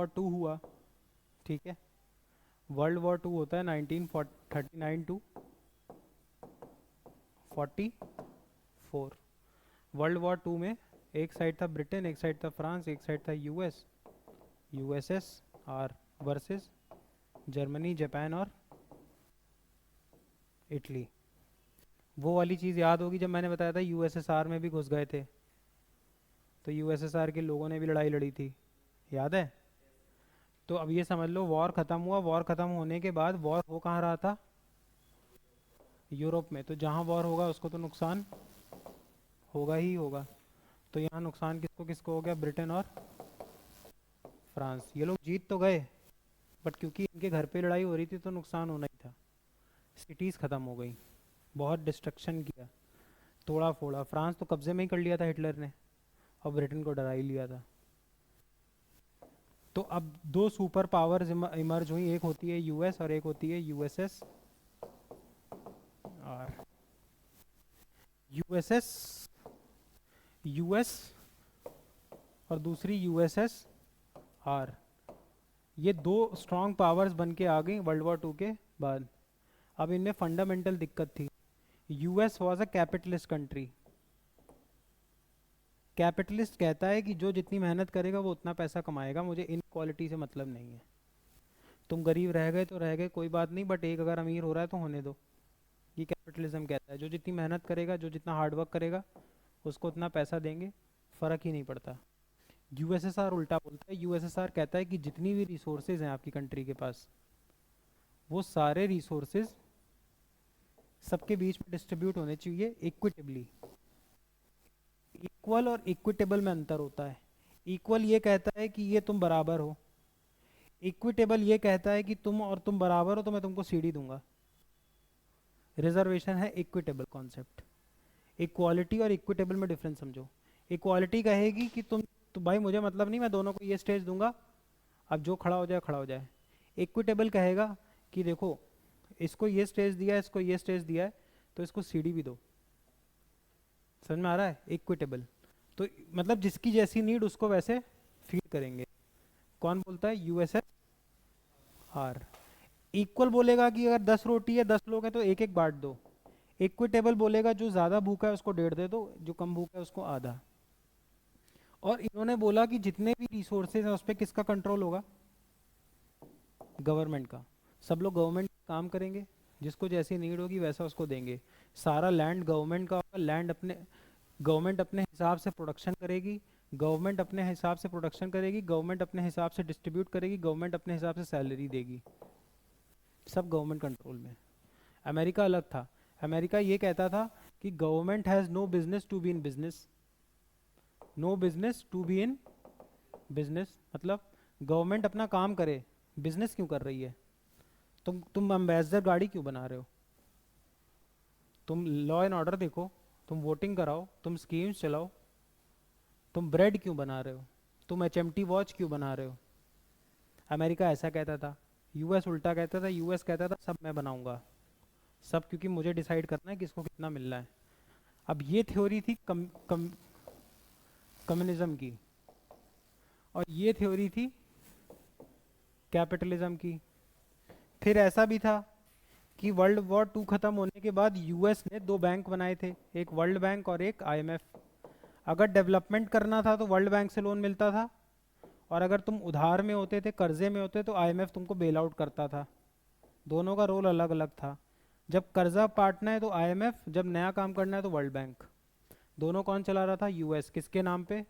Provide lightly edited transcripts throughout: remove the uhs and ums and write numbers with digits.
To हुआ, ठीक है। वर्ल्ड वॉर टू होता है 1939 टू 44। वर्ल्ड वॉर टू में एक साइड था ब्रिटेन, एक साइड था फ्रांस, एक साइड था US, USS R versus Germany, Japan और इटली। वो वाली चीज़ याद होगी जब मैंने बताया था यूएसएसआर में भी घुस गए थे, तो यूएसएसआर के लोगों ने भी लड़ाई लड़ी थी, याद है। तो अब ये समझ लो वॉर ख़त्म हुआ, वॉर ख़त्म होने के बाद वॉर हो कहाँ रहा था, यूरोप में। तो जहाँ वॉर होगा उसको तो नुकसान होगा ही होगा। तो यहाँ नुकसान किसको किसको हो गया, ब्रिटेन और फ्रांस। ये लोग जीत तो गए, बट क्योंकि इनके घर पे लड़ाई हो रही थी तो नुकसान होना ही था। सिटीज़ ख़त्म हो गई, बहुत डिस्ट्रक्शन किया, तोड़ा फोड़ा। फ्रांस तो कब्जे में ही कर लिया था हिटलर ने, और ब्रिटेन को डरा ही लिया था। तो अब दो सुपर पावर्स इमर्ज हुई, एक होती है यूएस और एक होती है यूएसएस और यूएसएस यूएस और दूसरी यूएसएस आर। ये दो स्ट्रॉन्ग पावर्स बन के आ गई वर्ल्ड वॉर टू के बाद। अब इनमें फंडामेंटल दिक्कत थी। US was a capitalist country. Capitalist कहता है कि जो जितनी मेहनत करेगा वो उतना पैसा कमाएगा, मुझे इनक्वालिटी से मतलब नहीं है। तुम गरीब रह गए तो रह गए, कोई बात नहीं, बट एक अगर अमीर हो रहा है तो होने दो। ये कैपिटलिज्म कहता है, जो जितनी मेहनत करेगा, जो जितना हार्डवर्क करेगा, उसको उतना पैसा देंगे, फ़र्क ही नहीं पड़ता। यूएसएसआर उल्टा बोलता है। यूएसएसआर कहता है कि जितनी भी रिसोर्सेज हैं आपकी कंट्री के पास, वो सारे रिसोर्सेज सबके बीच में डिस्ट्रीब्यूट होने चाहिए इक्विटेबली। इक्वल और इक्विटेबल में अंतर होता है। इक्वल ये कहता है कि ये तुम बराबर हो, इक्विटेबल ये कहता है कि तुम और तुम बराबर हो तो मैं तुमको सीढ़ी दूंगा। रिजर्वेशन है इक्विटेबल कॉन्सेप्ट। इक्वालिटी और इक्विटेबल में डिफरेंस समझो। इक्वालिटी कहेगी कि तुम तो भाई मुझे मतलब नहीं, मैं दोनों को ये स्टेज दूंगा, अब जो खड़ा हो जाए खड़ा हो जाए। इक्विटेबल कहेगा कि देखो इसको ये स्टेज दिया है, इसको ये स्टेज दिया है, तो इसको सीढ़ी भी दो। समझ में आ रहा है, इक्विटेबल। तो मतलब जिसकी जैसी नीड उसको वैसे फीड करेंगे। कौन बोलता है, यूएसएस आर। इक्वल बोलेगा कि अगर 10 रोटी है 10 लोग हैं तो एक एक बांट दो। इक्विटेबल बोलेगा जो ज़्यादा भूखा है उसको डेढ़ दे दो, जो कम भूखा है उसको आधा। और इन्होंने बोला कि जितने भी रिसोर्सेज हैं उस पर किसका कंट्रोल होगा, गवर्नमेंट का। सब लोग गवर्नमेंट काम करेंगे, जिसको जैसी नीड होगी वैसा उसको देंगे। सारा लैंड गवर्नमेंट का होगा, लैंड अपने गवर्नमेंट अपने हिसाब से प्रोडक्शन करेगी, गवर्नमेंट अपने हिसाब से प्रोडक्शन करेगी, गवर्नमेंट अपने हिसाब से डिस्ट्रीब्यूट करेगी, गवर्नमेंट अपने हिसाब से सैलरी देगी। सब गवर्नमेंट कंट्रोल में। अमेरिका अलग था। अमेरिका ये कहता था कि government has no business to be in business, no business to be in business. मतलब गवर्नमेंट अपना काम करे, बिजनेस क्यों कर रही है। तुम एम्बेसडर गाड़ी क्यों बना रहे हो, तुम लॉ एंड ऑर्डर देखो, तुम वोटिंग कराओ, तुम स्कीम्स चलाओ, तुम ब्रेड क्यों बना रहे हो, तुम एचएमटी वॉच क्यों बना रहे हो। अमेरिका ऐसा कहता था। यूएस उल्टा कहता था। यूएस कहता था सब मैं बनाऊंगा, सब, क्योंकि मुझे डिसाइड करना है किसको कितना मिलना है। अब ये थ्योरी थी कम्युनिज्म की, और ये थ्योरी थी कैपिटलिज्म की। फिर ऐसा भी था कि वर्ल्ड वॉर टू खत्म होने के बाद यूएस ने दो बैंक बनाए थे, एक वर्ल्ड बैंक और एक आईएमएफ। अगर डेवलपमेंट करना था तो वर्ल्ड बैंक से लोन मिलता था, और अगर तुम उधार में होते थे, कर्जे में होते, तो आईएमएफ तुमको बेल आउट करता था। दोनों का रोल अलग अलग था। जब कर्जा पाटना है तो आईएमएफ, जब नया काम करना है तो वर्ल्ड बैंक। दोनों कौन चला रहा था, यूएस। किसके नाम पे।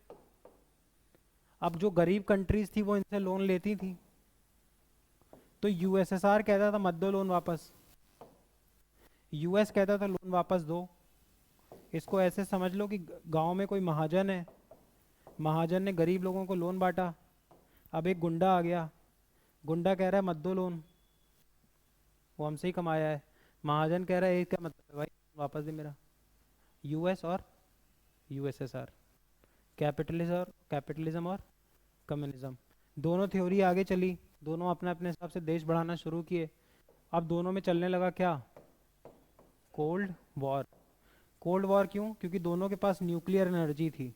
अब जो गरीब कंट्रीज थी वो इनसे लोन लेती थी, तो यूएसएसआर कहता था मत दो लोन वापस, यूएस कहता था लोन वापस दो। इसको ऐसे समझ लो कि गांव में कोई महाजन है, महाजन ने गरीब लोगों को लोन बांटा। अब एक गुंडा आ गया, गुंडा कह रहा है मत दो लोन, वो हमसे ही कमाया है। महाजन कह रहा है ये क्या मतलब है भाई, वापस दे मेरा। यूएस और यूएसएसआर, कैपिटलिज्म और कम्युनिज्म। दोनों थ्योरी आगे चली, दोनों अपने अपने हिसाब से देश बढ़ाना शुरू किए। अब दोनों में चलने लगा क्या, कोल्ड वॉर। कोल्ड वॉर क्यों, क्योंकि दोनों के पास न्यूक्लियर एनर्जी थी।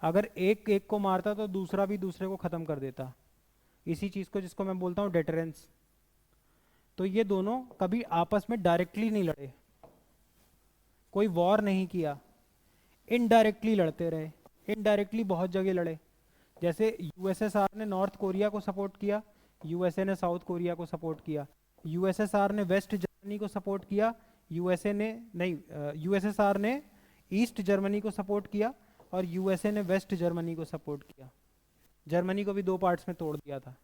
अगर एक एक को मारता तो दूसरा भी दूसरे को ख़त्म कर देता। इसी चीज़ को जिसको मैं बोलता हूँ डेटरेंस। तो ये दोनों कभी आपस में डायरेक्टली नहीं लड़े, कोई वॉर नहीं किया, इनडायरेक्टली लड़ते रहे। इनडायरेक्टली बहुत जगह लड़े, जैसे यूएसएसआर ने नॉर्थ कोरिया को सपोर्ट किया, यूएसए ने साउथ कोरिया को सपोर्ट किया, यूएसएसआर ने वेस्ट जर्मनी को सपोर्ट किया, यूएसए ने नहीं, यूएसएसआर ने ईस्ट जर्मनी को सपोर्ट किया और यूएसए ने वेस्ट जर्मनी को सपोर्ट किया। जर्मनी को भी दो पार्ट्स में तोड़ दिया था,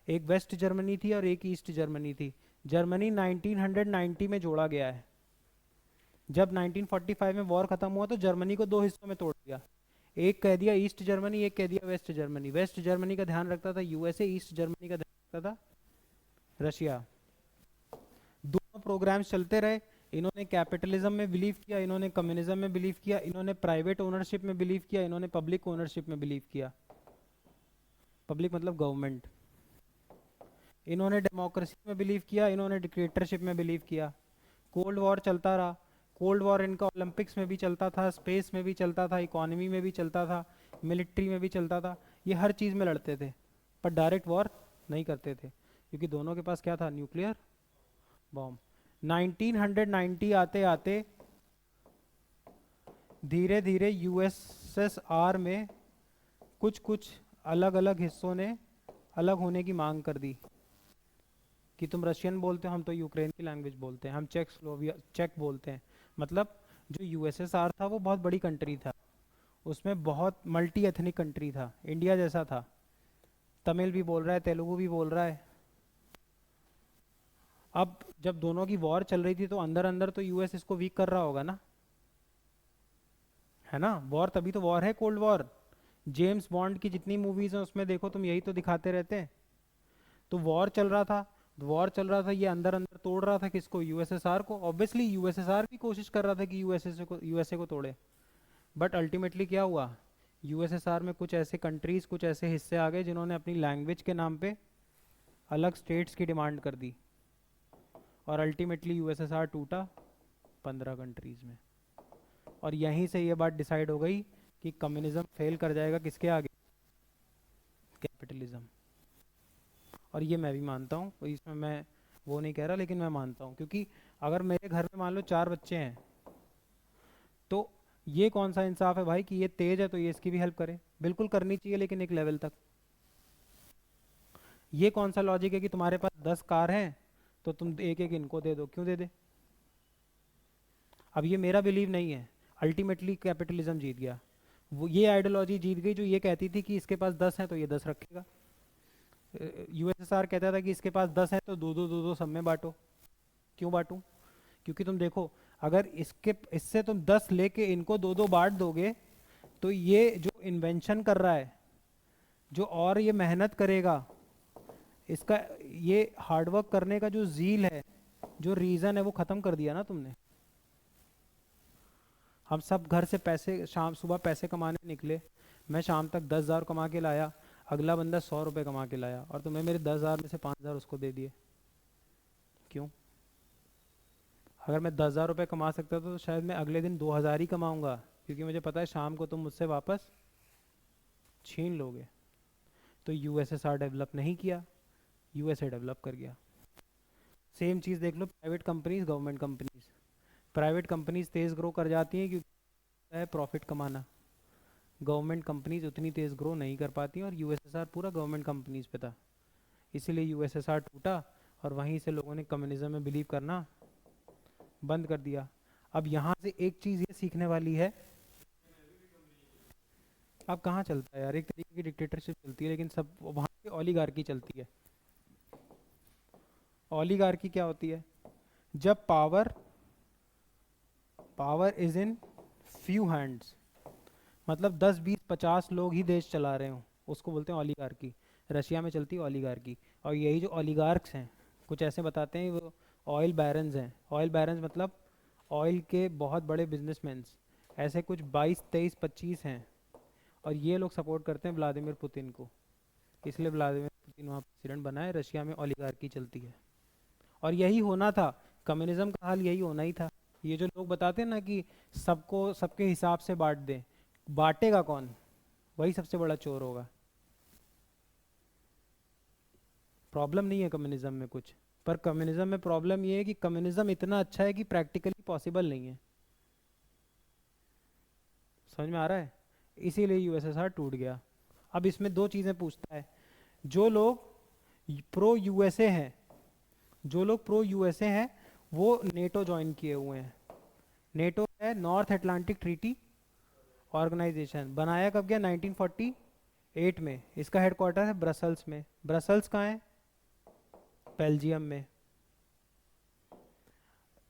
एक वेस्ट जर्मनी थी और एक ईस्ट जर्मनी थी। जर्मनी 1990 में जोड़ा गया है। जब 1945 में वॉर खत्म हुआ तो जर्मनी को दो हिस्सों में तोड़ दिया, एक कह दिया ईस्ट जर्मनी, एक कह दिया वेस्ट जर्मनी। वेस्ट जर्मनी का ध्यान रखता था यूएसए, ईस्ट जर्मनी का ध्यान रखता था रशिया। दोनों प्रोग्राम्स चलते रहे। इन्होंने कैपिटलिज्म में बिलीव किया, इन्होंने कम्युनिज्म में बिलीव किया, इन्होंने प्राइवेट ओनरशिप में बिलीव किया, इन्होंने पब्लिक ओनरशिप में बिलीव किया। पब्लिक मतलब गवर्नमेंट। इन्होंने डेमोक्रेसी में बिलीव किया, इन्होंने डिक्टेटरशिप में बिलीव किया। कोल्ड वॉर चलता रहा। कोल्ड वॉर इनका ओलंपिक्स में भी चलता था, स्पेस में भी चलता था, इकोनॉमी में भी चलता था, मिलिट्री में भी चलता था। ये हर चीज़ में लड़ते थे, पर डायरेक्ट वॉर नहीं करते थे, क्योंकि दोनों के पास क्या था? Nuclear bomb. 1990 आते आते धीरे धीरे यूएसएसआर में कुछ कुछ अलग अलग हिस्सों ने अलग होने की मांग कर दी कि तुम रशियन बोलते हो, हम तो यूक्रेन की लैंग्वेज बोलते हैं, हम चेक बोलते हैं। मतलब जो यूएसएसआर था वो बहुत बड़ी कंट्री था, उसमें बहुत मल्टी एथनिक कंट्री था, इंडिया जैसा था। तमिल भी बोल रहा है, तेलुगु भी बोल रहा है। अब जब दोनों की वॉर चल रही थी तो अंदर अंदर तो यूएस इसको वीक कर रहा होगा ना, है ना? वॉर तभी तो वॉर है, कोल्ड वॉर। जेम्स बॉन्ड की जितनी मूवीज हैं उसमें देखो तुम, यही तो दिखाते रहते हैं। तो वॉर चल रहा था, वॉर चल रहा था, ये अंदर अंदर तोड़ रहा था किसको? यूएसएसआर को। ऑब्वियसली यूएसएसआर भी कोशिश कर रहा था कि यूएसए को तोड़े, बट अल्टीमेटली क्या हुआ? यूएसएसआर में कुछ ऐसे कंट्रीज, कुछ ऐसे हिस्से आ गए जिन्होंने अपनी लैंग्वेज के नाम पे अलग स्टेट्स की डिमांड कर दी, और अल्टीमेटली यूएसएसआर टूटा 15 कंट्रीज में। और यहीं से ये बात डिसाइड हो गई कि कम्युनिज्म फेल कर जाएगा किसके आगे? कैपिटलिज्म। और ये मैं भी मानता हूँ, तो इसमें मैं वो नहीं कह रहा, लेकिन मैं मानता हूँ। क्योंकि अगर मेरे घर में मान लो 4 बच्चे हैं, तो ये कौन सा इंसाफ है भाई कि ये तेज है तो ये इसकी भी हेल्प करे? बिल्कुल करनी चाहिए, लेकिन एक लेवल तक। ये कौन सा लॉजिक है कि तुम्हारे पास 10 कार हैं तो तुम एक एक इनको दे दो? क्यों दे दे? अब ये मेरा बिलीव नहीं है, अल्टीमेटली कैपिटलिज्म जीत गया। वो ये आइडियोलॉजी जीत गई जो ये कहती थी कि इसके पास 10 हैं तो ये 10 रखेगा। यूएसएसआर कहता था कि इसके पास 10 हैं तो दो दो सब में बांटो। क्यों बांटूं? क्योंकि तुम देखो, अगर इससे तुम 10 लेके इनको दो दो बांट दोगे तो ये जो इन्वेंशन कर रहा है, जो और ये मेहनत करेगा, इसका ये हार्डवर्क करने का जो जील है, जो रीज़न है, वो ख़त्म कर दिया ना तुमने। हम सब घर से पैसे, शाम सुबह पैसे कमाने निकले, मैं शाम तक 10,000 कमा के लाया, अगला बंदा 100 रुपये कमा के लाया, और तुम्हें मेरे 10,000 में से 5,000 उसको दे दिए। क्यों? अगर मैं 10,000 रुपये कमा सकता था तो शायद मैं अगले दिन 2,000 ही कमाऊंगा, क्योंकि मुझे पता है शाम को तुम मुझसे वापस छीन लोगे। तो यूएसएसआर डेवलप नहीं किया, यूएसए डेवलप कर गया। सेम चीज़ देख लो private companies, government companies. Private companies तेज़ ग्रो कर जाती हैं क्योंकि है प्रॉफिट कमाना। गवर्नमेंट कंपनीज उतनी तेज़ ग्रो नहीं कर पाती, और यूएसएसआर पूरा गवर्नमेंट कंपनीज पे था, इसीलिए यूएसएसआर टूटा, और वहीं से लोगों ने कम्युनिज्म में बिलीव करना बंद कर दिया। अब यहाँ से एक चीज़ ये सीखने वाली है, अब कहाँ चलता है यार, एक तरीके की डिक्टेटरशिप चलती है, लेकिन सब वहाँ पे ओलिगार्की चलती है। ओलिगार्की क्या होती है? जब power is in few hands, मतलब 10 20 50 लोग ही देश चला रहे हो, उसको बोलते हैं ओलिगार्की। रशिया में चलती है ओलिगार्की। और यही जो ओलिगार्क्स हैं, कुछ ऐसे बताते हैं वो ऑयल बैरन्स हैं। ऑयल बैरन्स मतलब ऑयल के बहुत बड़े बिजनेसमैन्स, ऐसे कुछ 22 23 25 हैं, और ये लोग सपोर्ट करते हैं व्लादिमीर पुतिन को, इसलिए व्लादिमीर पुतिन वहाँ प्रेसिडेंट बना है। रशिया में ओलिगार्की चलती है, और यही होना था, कम्युनिज्म का हाल यही होना ही था। ये जो लोग बताते हैं ना कि सबको सबके हिसाब से बांट दें, बांटेगा कौन? वही सबसे बड़ा चोर होगा। प्रॉब्लम नहीं है कम्युनिज्म में कुछ, पर कम्युनिज्म में प्रॉब्लम ये है कि कम्युनिज्म इतना अच्छा है कि प्रैक्टिकली पॉसिबल नहीं है। समझ में आ रहा है? इसीलिए यूएसएसआर टूट गया। अब इसमें दो चीज़ें पूछता है, जो लोग प्रो यूएसए हैं, जो लोग प्रो यूएसए हैं वो नेटो ज्वाइन किए हुए हैं। नेटो है नॉर्थ अटलांटिक ट्रीटी ऑर्गेनाइजेशन, बनाया कब गया? 1948 में। इसका हेडक्वार्टर है ब्रसल्स में। ब्रसल्स कहाँ है? बेल्जियम में।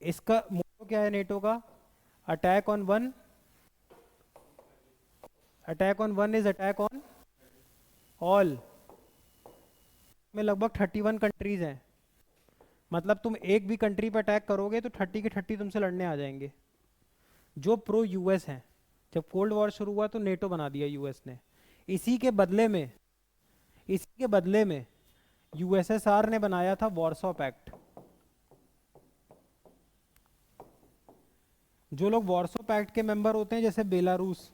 इसका मोटो क्या है नेटो का? Attack on one, attack on one is attack on all. में लगभग 31 कंट्रीज हैं, मतलब तुम एक भी कंट्री पर अटैक करोगे तो 30 के 30 तुमसे लड़ने आ जाएंगे। जो प्रो यूएस हैं, जब कोल्ड वॉर शुरू हुआ तो नेटो बना दिया यूएस ने। इसी के बदले में, इसी के बदले में यूएसएसआर ने बनाया था वॉर्सो पैक्ट। जो लोग वॉर्सो पैक्ट के मेंबर होते हैं, जैसे बेलारूस,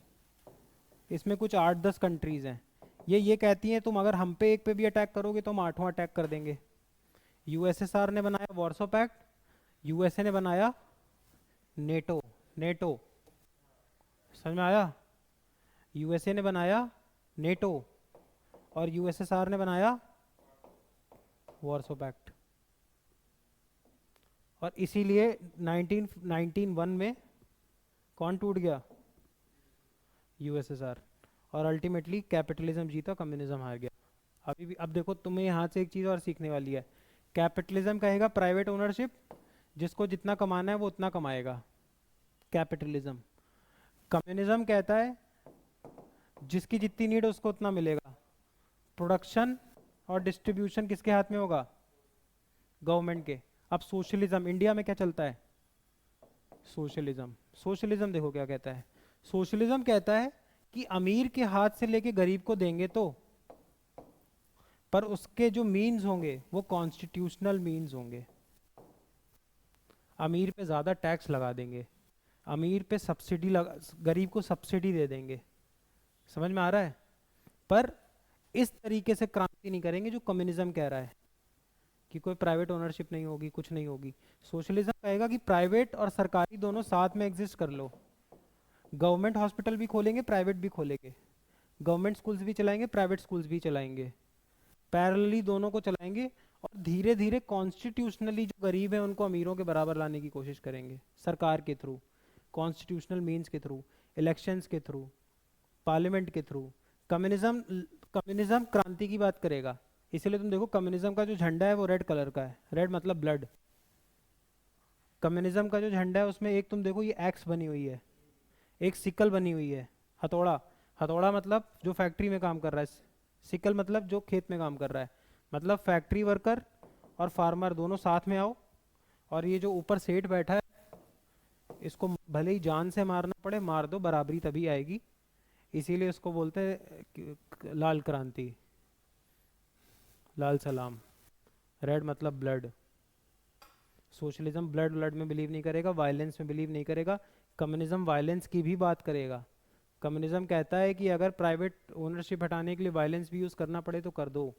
इसमें कुछ 8-10 कंट्रीज हैं, ये कहती हैं तुम अगर हम पे एक पे भी अटैक करोगे तो हम 8वां अटैक कर देंगे। यूएसएसआर ने बनाया वॉर्सो पैक्ट, यूएसए ने बनाया नेटो। नेटो, समझ में आया? यूएसए ने बनाया नेटो और यूएसएसआर ने बनाया वॉर्सो पैक्ट। और इसीलिए 1991 में कौन टूट गया? यूएसएसआर। और अल्टीमेटली कैपिटलिज्म जीता, कम्युनिज्म हार गया। अभी भी अब देखो, तुम्हें यहाँ से एक चीज़ और सीखने वाली है। कैपिटलिज्म कहेगा प्राइवेट ओनरशिप, जिसको जितना कमाना है वो उतना कमाएगा, कैपिटलिज्म। कम्युनिज्म कहता है जिसकी जितनी नीड है उसको उतना मिलेगा। प्रोडक्शन और डिस्ट्रीब्यूशन किसके हाथ में होगा? गवर्नमेंट के। अब सोशलिज्म, इंडिया में क्या चलता है? सोशलिज्म। सोशलिज्म देखो क्या कहता है। सोशलिज्म कहता है कि अमीर के हाथ से लेके गरीब को देंगे तो, पर उसके जो मीन्स होंगे वो कॉन्स्टिट्यूशनल मीन्स होंगे। अमीर पे ज़्यादा टैक्स लगा देंगे, अमीर पे सब्सिडी लगा, गरीब को सब्सिडी दे देंगे। समझ में आ रहा है? पर इस तरीके से क्रांति नहीं करेंगे जो कम्युनिज्म कह रहा है कि कोई प्राइवेट ओनरशिप नहीं होगी, कुछ नहीं होगी। सोशलिज्म कहेगा कि प्राइवेट और सरकारी दोनों साथ में एग्जिस्ट कर लो। गवर्नमेंट हॉस्पिटल भी खोलेंगे, प्राइवेट भी खोलेंगे, गवर्नमेंट स्कूल्स भी चलाएंगे, प्राइवेट स्कूल्स भी चलाएंगे, पैरेलली दोनों को चलाएंगे। और धीरे धीरे कॉन्स्टिट्यूशनली जो गरीब हैं उनको अमीरों के बराबर लाने की कोशिश करेंगे, सरकार के थ्रू, कॉन्स्टिट्यूशनल मीन्स के थ्रू, इलेक्शंस के थ्रू, पार्लियामेंट के थ्रू। कम्युनिज्म, कम्युनिज्म क्रांति की बात करेगा। इसलिए तुम देखो कम्युनिज्म का जो झंडा है वो रेड कलर का है, रेड मतलब ब्लड। कम्युनिज्म का जो झंडा है उसमें एक तुम देखो ये एक्स बनी हुई है, एक सिकल बनी हुई है, हथौड़ा। हथौड़ा मतलब जो फैक्ट्री में काम कर रहा है, सिकल मतलब जो खेत में काम कर रहा है। मतलब फैक्ट्री वर्कर और फार्मर दोनों साथ में आओ, और ये जो ऊपर सेठ बैठा है इसको भले ही जान से मारना पड़े मार दो, बराबरी तभी आएगी। इसीलिए उसको बोलते हैं लाल क्रांति, लाल सलाम। रेड मतलब ब्लड। सोशलिज्म ब्लड ब्लड में बिलीव नहीं करेगा, वायलेंस में बिलीव नहीं करेगा। कम्युनिज्म वायलेंस की भी बात करेगा। कम्युनिज्म कहता है कि अगर प्राइवेट ओनरशिप हटाने के लिए वायलेंस भी यूज करना पड़े तो कर दो।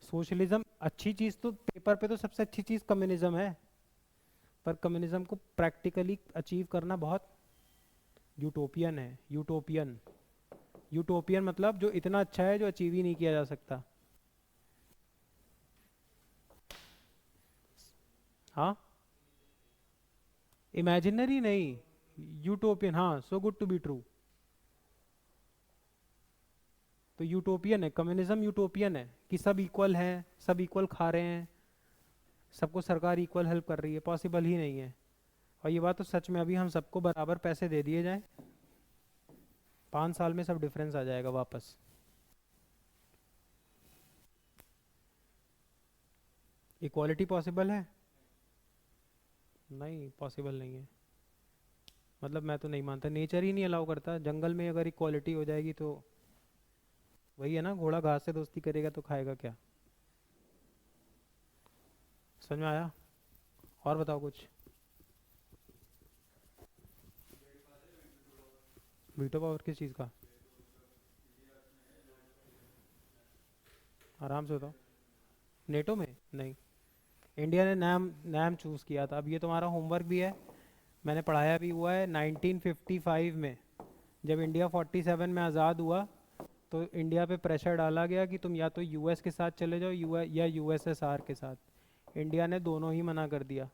सोशलिज्म अच्छी चीज तो पेपर पे तो सबसे अच्छी चीज कम्युनिज्म है, पर कम्युनिज्म को प्रैक्टिकली अचीव करना बहुत यूटोपियन है। यूटोपियन, यूटोपियन मतलब जो इतना अच्छा है जो अचीव ही नहीं किया जा सकता। हाँ, इमेजिनरी नहीं, यूटोपियन। हाँ, so good to be true. तो यूटोपियन है कम्युनिज्म, यूटोपियन है कि सब इक्वल हैं, सब इक्वल खा रहे हैं, सबको सरकार इक्वल हेल्प कर रही है। पॉसिबल ही नहीं है। और ये बात तो सच में, अभी हम सबको बराबर पैसे दे दिए जाएं, 5 साल में सब डिफरेंस आ जाएगा वापस। इक्वालिटी पॉसिबल है? नहीं, पॉसिबल नहीं है। मतलब मैं तो नहीं मानता, नेचर ही नहीं अलाउ करता। जंगल में अगर इक्वालिटी हो जाएगी तो वही है ना, घोड़ा घास से दोस्ती करेगा तो खाएगा क्या। समझ में आया? और बताओ कुछ। वीटो पावर किस चीज़ का? आराम से बताओ। नेटो में नहीं, इंडिया ने नाम नाम चूज़ किया था। अब ये तुम्हारा होमवर्क भी है, मैंने पढ़ाया भी हुआ है। 1955 में जब इंडिया 47 में आज़ाद हुआ तो इंडिया पे प्रेशर डाला गया कि तुम या तो यूएस के साथ चले जाओ या यूएसएसआर के साथ। इंडिया ने दोनों ही मना कर दिया।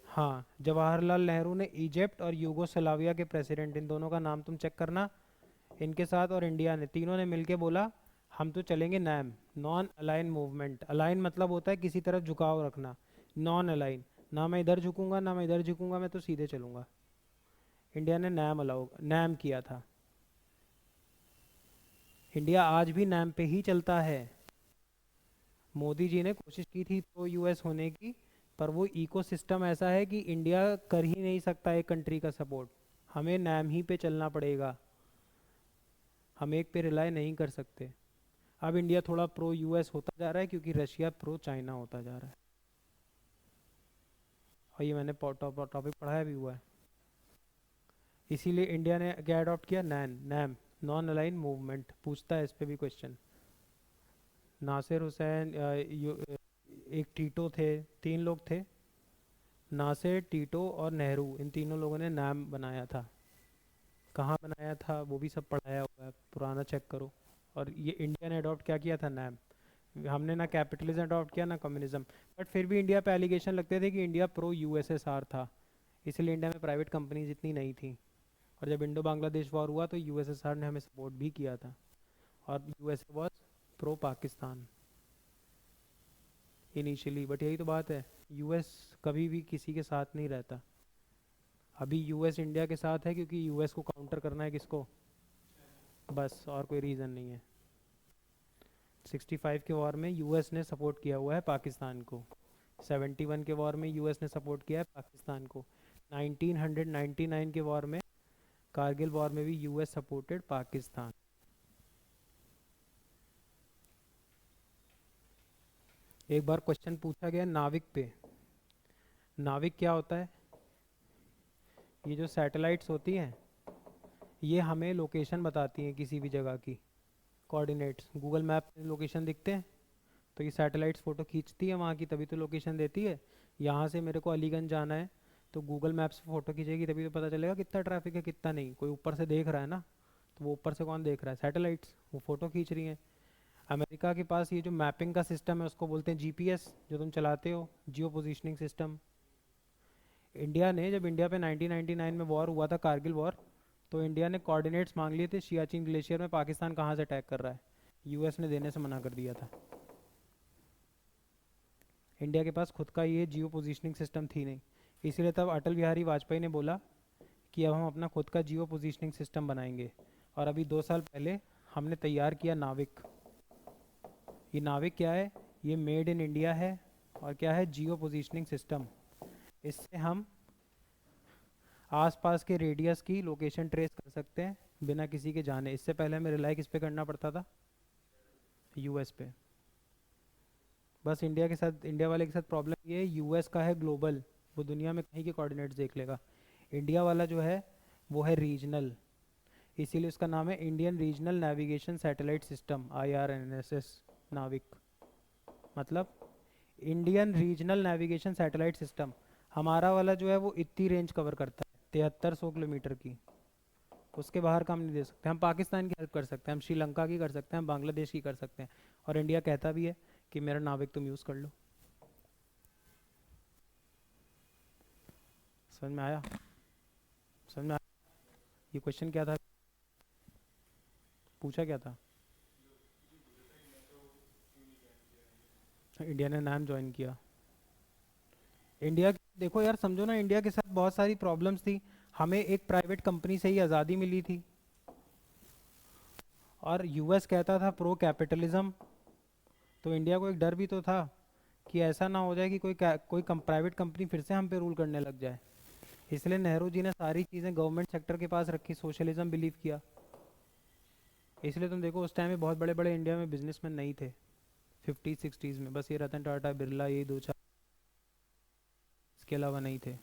हाँ, जवाहरलाल नेहरू ने इजिप्ट और यूगोस्लाविया के प्रेसिडेंट, इन दोनों का नाम तुम चेक करना, इनके साथ और इंडिया ने, तीनों ने मिलके बोला हम तो चलेंगे NAM, non align movement. Align मतलब होता है किसी तरफ झुकाव रखना, नॉन अलाइन, ना मैं इधर झुकूंगा ना मैं इधर झुकूंगा, मैं तो सीधे चलूंगा। इंडिया ने नैम अलाउ नैम किया था। इंडिया आज भी नैम पे ही चलता है। मोदी जी ने कोशिश की थी प्रो यूएस होने की, पर वो इकोसिस्टम ऐसा है कि इंडिया कर ही नहीं सकता एक कंट्री का सपोर्ट। हमें नैम ही पे चलना पड़ेगा, हम एक पे रिलाई नहीं कर सकते। अब इंडिया थोड़ा प्रो यूएस होता जा रहा है क्योंकि रशिया प्रो चाइना होता जा रहा है। और ये मैंने टॉपिक पढ़ाया भी हुआ है। इसीलिए इंडिया ने क्या अडॉप्ट किया, नैम, नॉन अलाइन मूवमेंट। पूछता है इस पे भी क्वेश्चन। नासिर हुसैन, एक टीटो थे, तीन लोग थे, नासिर, टीटो और नेहरू, इन तीनों लोगों ने नैम बनाया था। कहाँ बनाया था वो भी सब पढ़ाया हुआ है, पुराना चेक करो। और ये इंडिया ने अडॉप्ट क्या किया था, नैम। हमने ना कैपिटलिज्म अडॉप्ट किया ना कम्युनिज्म। बट फिर भी इंडिया पे एलिगेशन लगते थे कि इंडिया प्रो यूएसएसआर था, इसलिए इंडिया में प्राइवेट कंपनीज इतनी नहीं थी। और जब इंडो बांग्लादेश वॉर हुआ तो यूएसएसआर ने हमें सपोर्ट भी किया था, और USA was pro Pakistan initially. But यही तो बात है, यूएस कभी भी किसी के साथ नहीं रहता। अभी यूएस इंडिया के साथ है क्योंकि यूएस को काउंटर करना है, किसको, बस, और कोई रीज़न नहीं है। 65 के वॉर में यूएस ने सपोर्ट किया हुआ है पाकिस्तान को, 71 के वॉर में यूएस ने सपोर्ट किया है पाकिस्तान को, 1999 के वॉर में, कारगिल वॉर में भी यूएस सपोर्टेड पाकिस्तान। एक बार क्वेश्चन पूछा गया नाविक पे। नाविक क्या होता है, ये जो सैटेलाइट्स होती हैं ये हमें लोकेशन बताती हैं किसी भी जगह की, कोऑर्डिनेट्स। गूगल मैप में लोकेशन दिखते हैं तो ये सैटेलाइट्स फ़ोटो खींचती है वहाँ की, तभी तो लोकेशन देती है। यहाँ से मेरे को अलीगंज जाना है तो गूगल मैप्स फ़ोटो खींचेगी, तभी तो पता चलेगा कितना ट्रैफिक है कितना नहीं। कोई ऊपर से देख रहा है ना, तो वो ऊपर से कौन देख रहा है, सैटेलाइट्स, वो फ़ोटो खींच रही हैं। अमेरिका के पास ये जो मैपिंग का सिस्टम है उसको बोलते हैं जीपीएस, जो तुम चलाते हो, जियो पोजिशनिंग सिस्टम। इंडिया ने, जब इंडिया पे 1999 में वॉर हुआ था, कारगिल वॉर, तो इंडिया ने कोऑर्डिनेट्स मांग लिए थे सियाचिन ग्लेशियर में पाकिस्तान कहाँ से अटैक कर रहा है, यूएस ने देने से मना कर दिया था। इंडिया के पास खुद का ये जियो पोजीशनिंग सिस्टम थी नहीं, इसीलिए तब अटल बिहारी वाजपेयी ने बोला कि अब हम अपना खुद का जियो पोजीशनिंग सिस्टम बनाएंगे। और अभी 2 साल पहले हमने तैयार किया नाविक। ये नाविक क्या है, ये मेड इन इंडिया है, और क्या है, जियो पोजीशनिंग सिस्टम। इससे हम आसपास के रेडियस की लोकेशन ट्रेस कर सकते हैं बिना किसी के जाने। इससे पहले हमें रिलाई किस पे करना पड़ता था, यूएस पे। बस इंडिया के साथ, इंडिया वाले के साथ प्रॉब्लम ये है, यूएस का है ग्लोबल, वो दुनिया में कहीं के कोऑर्डिनेट्स देख लेगा। इंडिया वाला जो है वो है रीजनल, इसीलिए उसका नाम है Indian regional navigation satellite system, IRNSS, नाविक। मतलब Indian regional navigation satellite system. हमारा वाला जो है वो इतनी रेंज कवर करता है, 7300 किलोमीटर की, उसके बाहर का हम नहीं दे सकते। हम पाकिस्तान की हेल्प कर सकते हैं, हम श्रीलंका की कर सकते हैं, हम बांग्लादेश की कर सकते हैं, और इंडिया कहता भी है कि मेरा नाविक तुम यूज़ कर लो। समझ में आया, समझ में आया। ये क्वेश्चन क्या था, पूछा क्या था, इंडिया ने नाम ज्वाइन किया। इंडिया, देखो यार समझो ना, इंडिया के साथ बहुत सारी प्रॉब्लम्स थी। हमें एक प्राइवेट कंपनी से ही आज़ादी मिली थी, और यूएस कहता था प्रो कैपिटलिज्म। तो इंडिया को एक डर भी तो था कि ऐसा ना हो जाए कि कोई प्राइवेट कंपनी फिर से हम पे रूल करने लग जाए। इसलिए नेहरू जी ने सारी चीज़ें गवर्नमेंट सेक्टर के पास रखी, सोशलिज्म बिलीव किया। इसलिए तुम देखो उस टाइम में बहुत बड़े बड़े इंडिया में बिजनेसमैन नहीं थे, 50s 60s में, बस ये रतन टाटा बिरला, ये दो चार, इसके अलावा नहीं थे।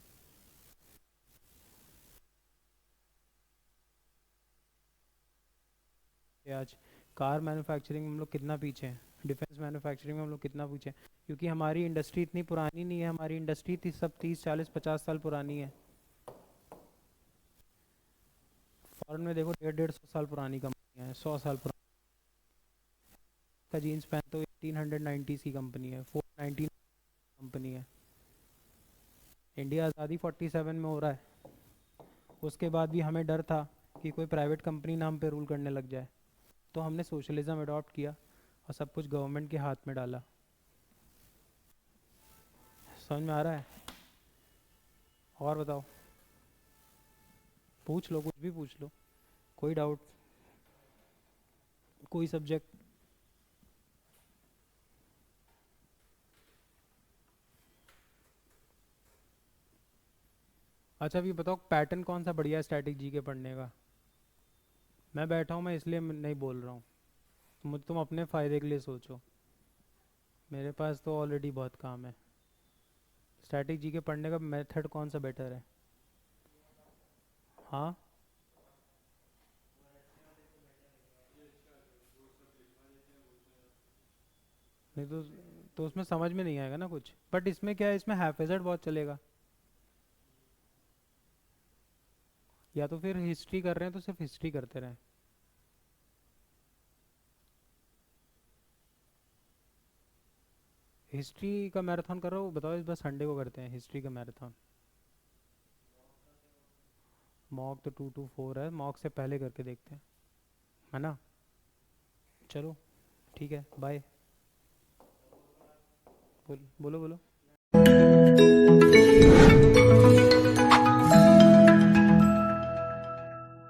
आज कार मैन्युफैक्चरिंग में हम लोग कितना पीछे हैं, डिफेंस मैन्युफैक्चरिंग में हम लोग कितना पीछे हैं, क्योंकि हमारी इंडस्ट्री इतनी पुरानी नहीं है। हमारी इंडस्ट्री सब 30 40 50 साल पुरानी है। फॉरेन में देखो 150 150 साल पुरानी कंपनियाँ हैं, 100 साल पुरानी का जीन्स पैंट तो 1890s की कंपनी है, 419 कंपनी है। इंडिया आज़ादी 47 में हो रहा है, उसके बाद भी हमें डर था कि कोई प्राइवेट कंपनी ना हम पे रूल करने लग जाए, तो हमने सोशलिज्म अडॉप्ट किया और सब कुछ गवर्नमेंट के हाथ में डाला। समझ में आ रहा है? और बताओ, पूछ लो, कुछ भी पूछ लो, कोई डाउट, कोई सब्जेक्ट। अच्छा अभी बताओ, पैटर्न कौन सा बढ़िया है स्टैटिक जी के पढ़ने का? मैं बैठा हूँ, मैं इसलिए नहीं बोल रहा हूँ, तुम अपने फ़ायदे के लिए सोचो, मेरे पास तो ऑलरेडी बहुत काम है। स्टैटिक जी के पढ़ने का मेथड कौन सा बेटर है? हाँ, नहीं तो उसमें समझ में नहीं आएगा ना कुछ, बट इसमें क्या है, इसमें हैफेजर्ड बहुत चलेगा। या तो फिर हिस्ट्री कर रहे हैं तो सिर्फ हिस्ट्री करते रहें। हिस्ट्री का मैराथन करो, बताओ इस बार संडे को करते हैं हिस्ट्री का मैराथन। मॉक तो 2 to 4 है, मॉक से पहले करके देखते हैं, है ना? चलो ठीक है, बाय। बोलो बोलो।